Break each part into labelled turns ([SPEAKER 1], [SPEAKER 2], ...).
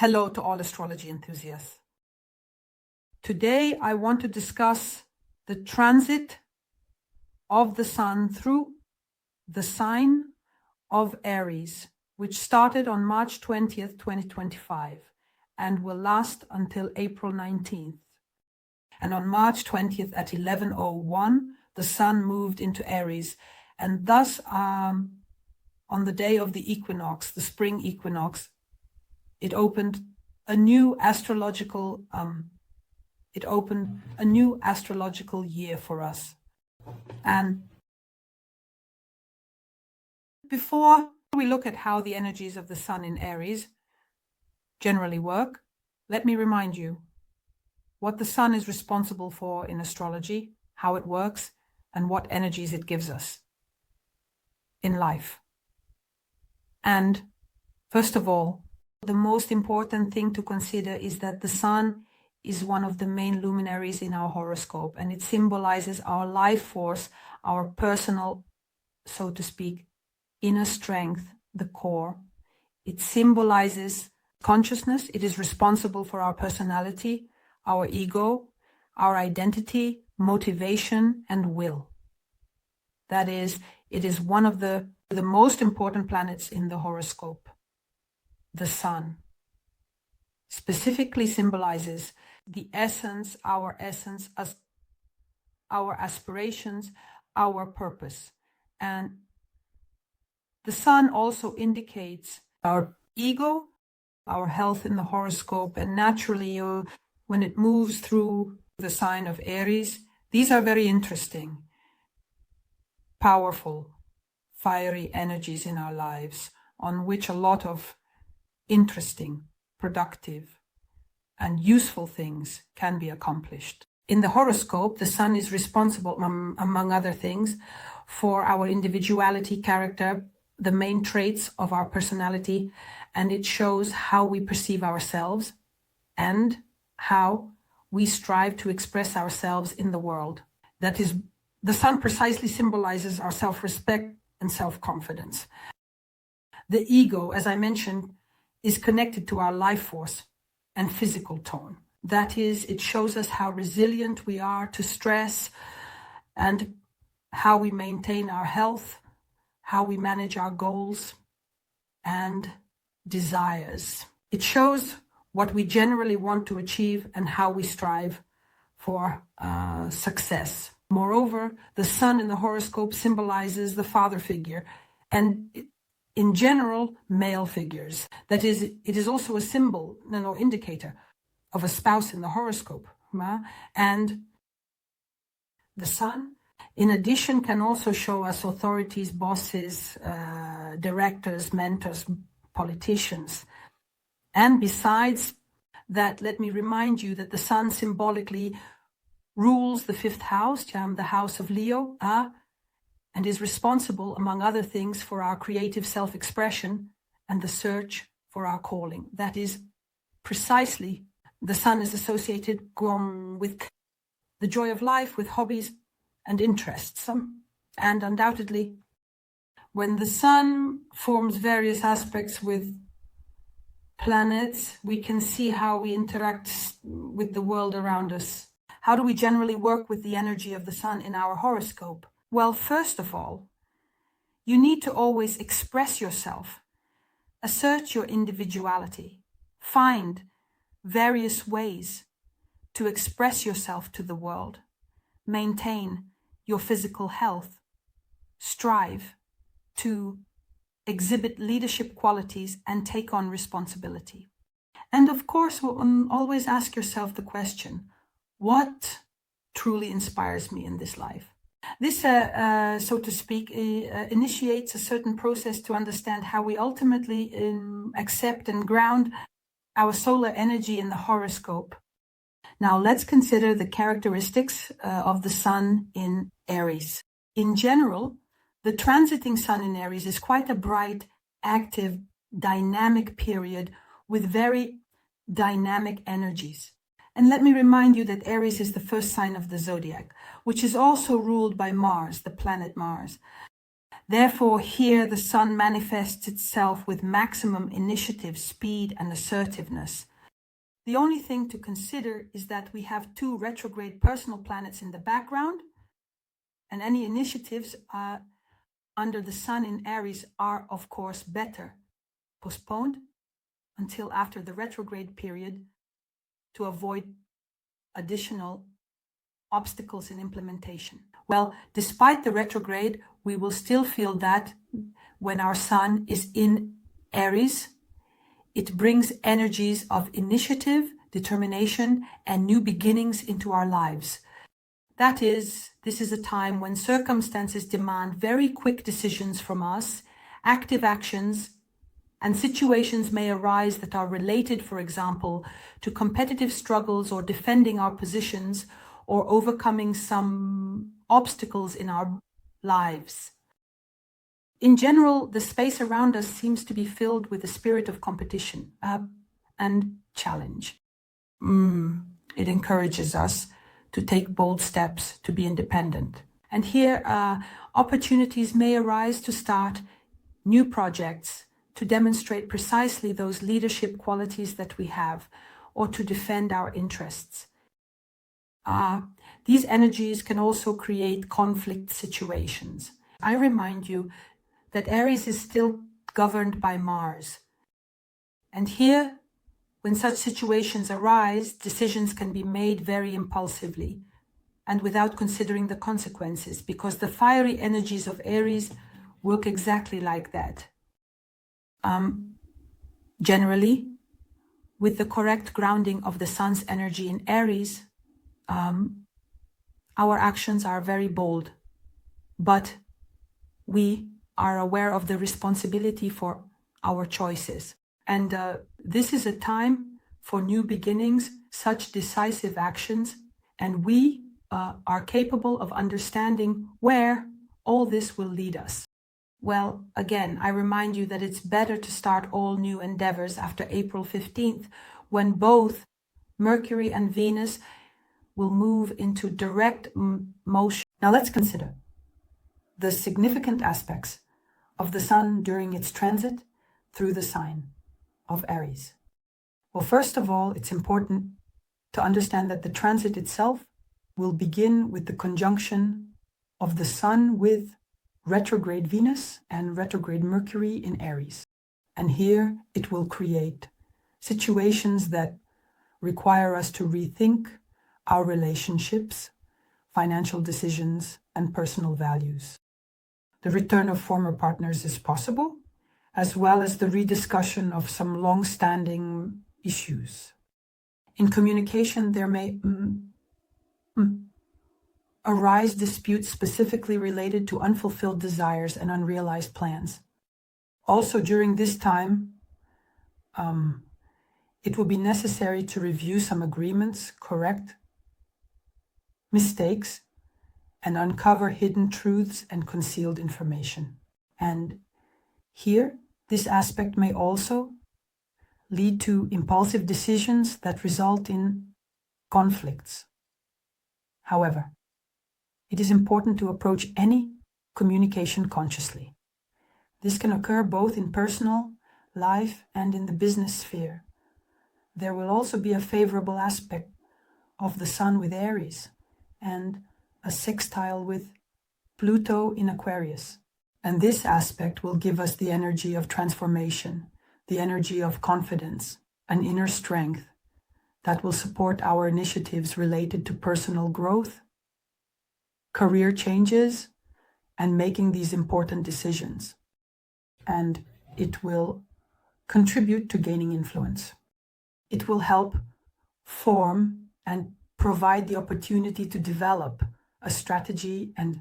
[SPEAKER 1] Hello to all astrology enthusiasts. Today I want to discuss the transit of the Sun through the sign of Aries, which started on March 20th, 2025 and will last until April 19th. And on March 20th at 11:01, the Sun moved into Aries, and thus on the day of the equinox, the spring equinox, it opened a new astrological year for us. And before we look at how the energies of the Sun in Aries generally work, let me remind you what the Sun is responsible for in astrology, how it works, and what energies it gives us in life. And first of all, the most important thing to consider is that the Sun is one of the main luminaries in our horoscope, and it symbolizes our life force, our personal, so to speak, inner strength, the core. It symbolizes consciousness. It is responsible for our personality, our ego, our identity, motivation, and will. That is, it is one of the most important planets in the horoscope. The Sun specifically symbolizes the essence, our aspirations, our purpose. And the Sun also indicates our ego, our health in the horoscope, and naturally when it moves through the sign of Aries, these are very interesting, powerful, fiery energies in our lives on which a lot of interesting, productive, and useful things can be accomplished. In the horoscope, the Sun is responsible, among other things, for our individuality, character, the main traits of our personality, and it shows how we perceive ourselves and how we strive to express ourselves in the world. That is, the Sun precisely symbolizes our self-respect and self-confidence. The ego, as I mentioned, is connected to our life force and physical tone. That is, it shows us how resilient we are to stress and how we maintain our health, how we manage our goals and desires. It shows what we generally want to achieve and how we strive for success. Moreover, the Sun in the horoscope symbolizes the father figure and in general, male figures. That is, it is also a symbol, indicator of a spouse in the horoscope. And the Sun, in addition, can also show us authorities, bosses, directors, mentors, politicians. And besides that, let me remind you that the Sun symbolically rules the fifth house, the house of Leo, and is responsible, among other things, for our creative self-expression and the search for our calling. That is precisely, the Sun is associated with the joy of life, with hobbies and interests. And undoubtedly, when the Sun forms various aspects with planets, we can see how we interact with the world around us. How do we generally work with the energy of the Sun in our horoscope? Well, first of all, you need to always express yourself, assert your individuality, find various ways to express yourself to the world, maintain your physical health, strive to exhibit leadership qualities and take on responsibility. And of course, always ask yourself the question, what truly inspires me in this life? This, so to speak, initiates a certain process to understand how we ultimately accept and ground our solar energy in the horoscope. Now, let's consider the characteristics of the Sun in Aries. In general, the transiting Sun in Aries is quite a bright, active, dynamic period with very dynamic energies. And let me remind you that Aries is the first sign of the zodiac, which is also ruled by Mars, the planet Mars. Therefore, here the sun manifests itself with maximum initiative, speed, and assertiveness. The only thing to consider is that we have 2 retrograde personal planets in the background, and any initiatives under the sun in Aries are, of course, better postponed until after the retrograde period to avoid additional obstacles in implementation. Well, despite the retrograde, we will still feel that when our sun is in Aries, it brings energies of initiative, determination, and new beginnings into our lives. That is, this is a time when circumstances demand very quick decisions from us, active actions, and situations may arise that are related, for example, to competitive struggles or defending our positions or overcoming some obstacles in our lives. In general, the space around us seems to be filled with a spirit of competition and challenge. It encourages us to take bold steps to be independent. And here, opportunities may arise to start new projects, to demonstrate precisely those leadership qualities that we have, or to defend our interests. These energies can also create conflict situations. I remind you that Aries is still governed by Mars. And here, when such situations arise, decisions can be made very impulsively and without considering the consequences, because the fiery energies of Aries work exactly like that. Generally, with the correct grounding of the sun's energy in Aries, our actions are very bold, but we are aware of the responsibility for our choices. And this is a time for new beginnings, such decisive actions, and we are capable of understanding where all this will lead us. Well, again, I remind you that it's better to start all new endeavors after April 15th, when both Mercury and Venus will move into direct motion. Now let's consider the significant aspects of the sun during its transit through the sign of Aries. Well, first of all, it's important to understand that the transit itself will begin with the conjunction of the sun with retrograde Venus and retrograde Mercury in Aries. And here it will create situations that require us to rethink our relationships, financial decisions, and personal values. The return of former partners is possible, as well as the rediscussion of some long-standing issues. In communication, there may arise disputes specifically related to unfulfilled desires and unrealized plans. Also, during this time, it will be necessary to review some agreements, correct mistakes, and uncover hidden truths and concealed information. And here, this aspect may also lead to impulsive decisions that result in conflicts. However, it is important to approach any communication consciously. This can occur both in personal life and in the business sphere. There will also be a favorable aspect of the sun with Aries and a sextile with Pluto in Aquarius. And this aspect will give us the energy of transformation, the energy of confidence, an inner strength that will support our initiatives related to personal growth, career changes, and making these important decisions. And it will contribute to gaining influence. It will help form and provide the opportunity to develop a strategy and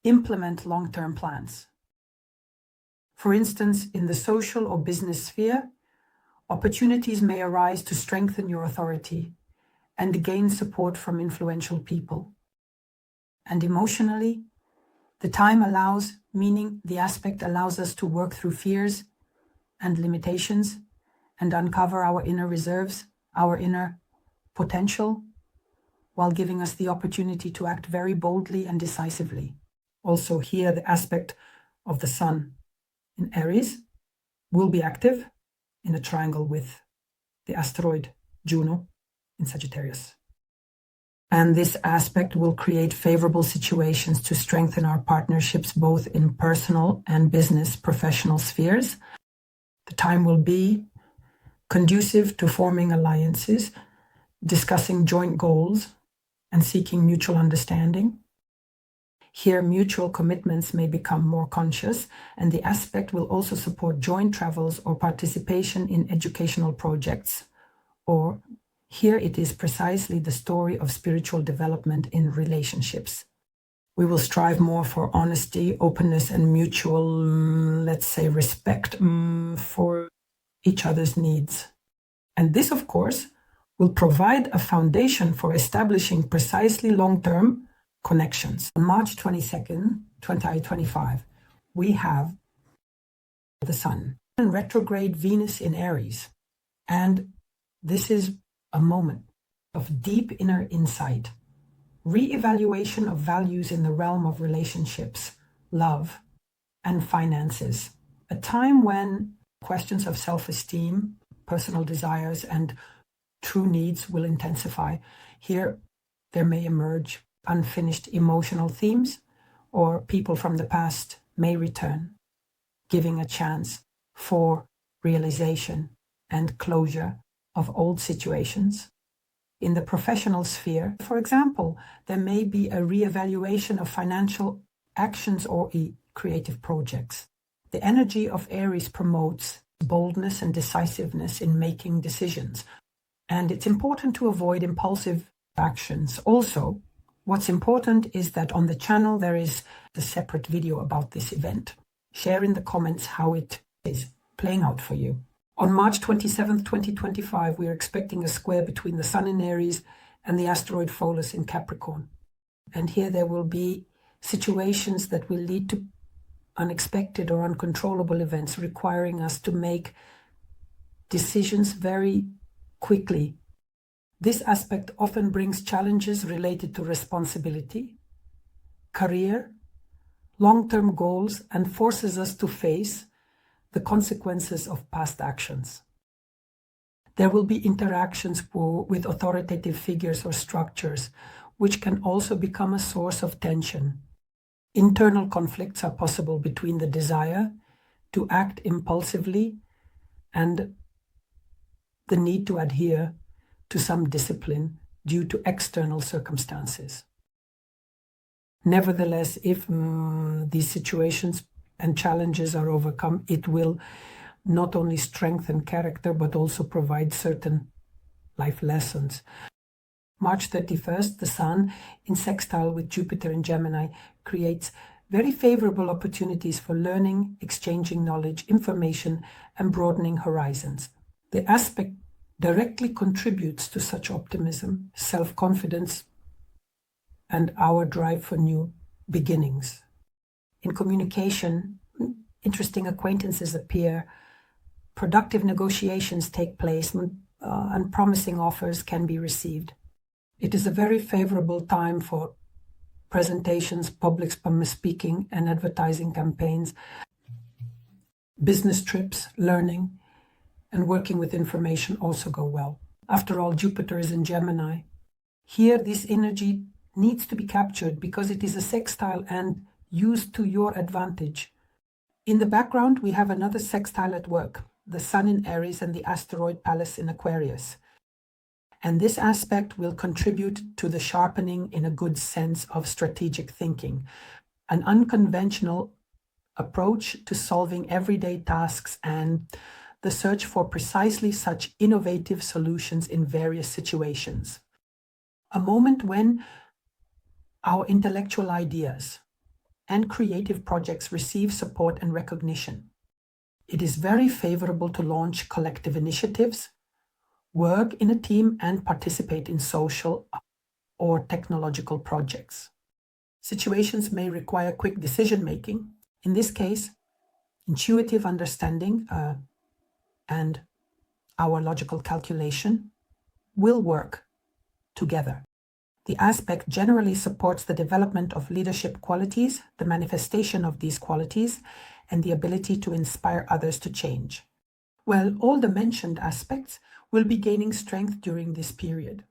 [SPEAKER 1] implement long-term plans. For instance, in the social or business sphere, opportunities may arise to strengthen your authority and gain support from influential people. And emotionally, the time allows, meaning the aspect allows us to work through fears and limitations and uncover our inner reserves, our inner potential, while giving us the opportunity to act very boldly and decisively. Also here, the aspect of the Sun in Aries will be active in a triangle with the asteroid Juno in Sagittarius. And this aspect will create favorable situations to strengthen our partnerships, both in personal and business professional spheres. The time will be conducive to forming alliances, discussing joint goals, and seeking mutual understanding. Here, mutual commitments may become more conscious, and the aspect will also support joint travels or participation in educational projects. Or here it is precisely the story of spiritual development in relationships. We will strive more for honesty, openness, and mutual, let's say, respect for each other's needs. And this, of course, will provide a foundation for establishing precisely long-term connections. On March 22nd, 2025, we have the Sun and retrograde Venus in Aries. And this is a moment of deep inner insight, re-evaluation of values in the realm of relationships, love, and finances. A time when questions of self-esteem, personal desires, and true needs will intensify. Here, there may emerge unfinished emotional themes, or people from the past may return, giving a chance for realization and closure of old situations. In the professional sphere, for example, there may be a re-evaluation of financial actions or creative projects. The energy of Aries promotes boldness and decisiveness in making decisions, and it's important to avoid impulsive actions. Also, what's important is that on the channel there is a separate video about this event. Share in the comments how it is playing out for you. On March 27th, 2025, we are expecting a square between the Sun in Aries and the asteroid Pholus in Capricorn. And here there will be situations that will lead to unexpected or uncontrollable events, requiring us to make decisions very quickly. This aspect often brings challenges related to responsibility, career, long-term goals, and forces us to face the consequences of past actions. There will be interactions with authoritative figures or structures, which can also become a source of tension. Internal conflicts are possible between the desire to act impulsively and the need to adhere to some discipline due to external circumstances. Nevertheless, if these situations and challenges are overcome, it will not only strengthen character, but also provide certain life lessons. March 31st, the Sun in sextile with Jupiter in Gemini creates very favorable opportunities for learning, exchanging knowledge, information, and broadening horizons. The aspect directly contributes to such optimism, self-confidence, and our drive for new beginnings. In communication, interesting acquaintances appear, productive negotiations take place, and promising offers can be received. It is a very favorable time for presentations, public speaking, and advertising campaigns, business trips, learning, and working with information also go well. After all, Jupiter is in Gemini. Here, this energy needs to be captured because it is a sextile and used to your advantage. In the background, we have another sextile at work, the Sun in Aries and the asteroid Pallas in Aquarius. And this aspect will contribute to the sharpening, in a good sense, of strategic thinking, an unconventional approach to solving everyday tasks, and the search for precisely such innovative solutions in various situations. A moment when our intellectual ideas and creative projects receive support and recognition. It is very favorable to launch collective initiatives, work in a team, and participate in social or technological projects. Situations may require quick decision-making. In this case, intuitive understanding and our logical calculation will work together. The aspect generally supports the development of leadership qualities, the manifestation of these qualities, and the ability to inspire others to change. Well, all the mentioned aspects will be gaining strength during this period.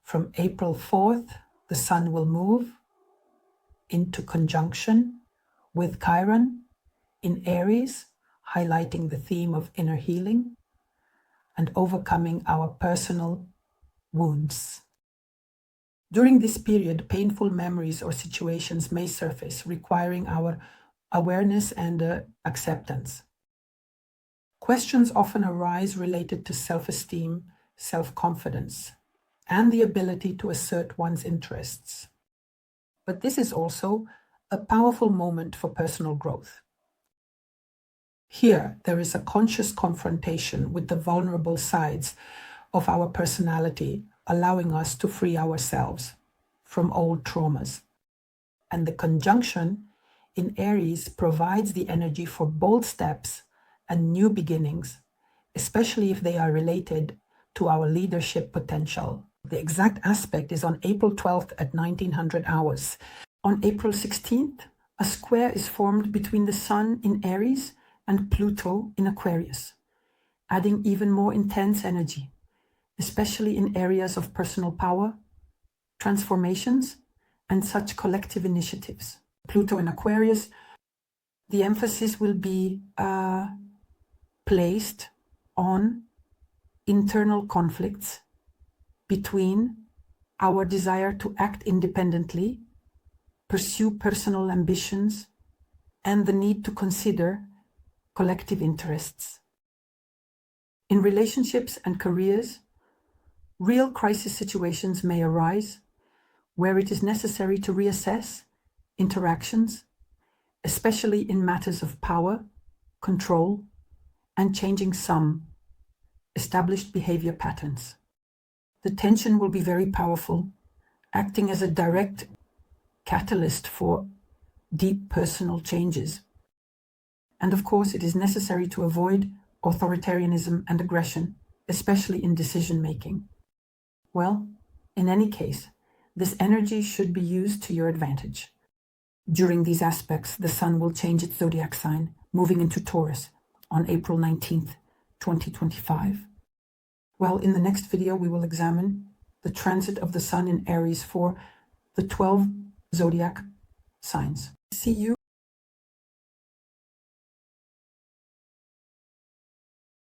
[SPEAKER 1] From April 4th, the Sun will move into conjunction with Chiron in Aries, highlighting the theme of inner healing and overcoming our personal wounds. During this period, painful memories or situations may surface, requiring our awareness and acceptance. Questions often arise related to self-esteem, self-confidence, and the ability to assert one's interests. But this is also a powerful moment for personal growth. Here, there is a conscious confrontation with the vulnerable sides of our personality, allowing us to free ourselves from old traumas. And the conjunction in Aries provides the energy for bold steps and new beginnings, especially if they are related to our leadership potential. The exact aspect is on April 12th at 1900 hours. On April 16th, a square is formed between the Sun in Aries and Pluto in Aquarius, adding even more intense energy, especially in areas of personal power, transformations, and such collective initiatives. Pluto in Aquarius, the emphasis will be placed on internal conflicts between our desire to act independently, pursue personal ambitions, and the need to consider collective interests. In relationships and careers, real crisis situations may arise where it is necessary to reassess interactions, especially in matters of power, control, and changing some established behavior patterns. The tension will be very powerful, acting as a direct catalyst for deep personal changes. And of course, it is necessary to avoid authoritarianism and aggression, especially in decision-making. Well, in any case, this energy should be used to your advantage. During these aspects, the Sun will change its zodiac sign, moving into Taurus on April 19th, 2025. Well, in the next video, we will examine the transit of the Sun in Aries for the 12 zodiac signs. See you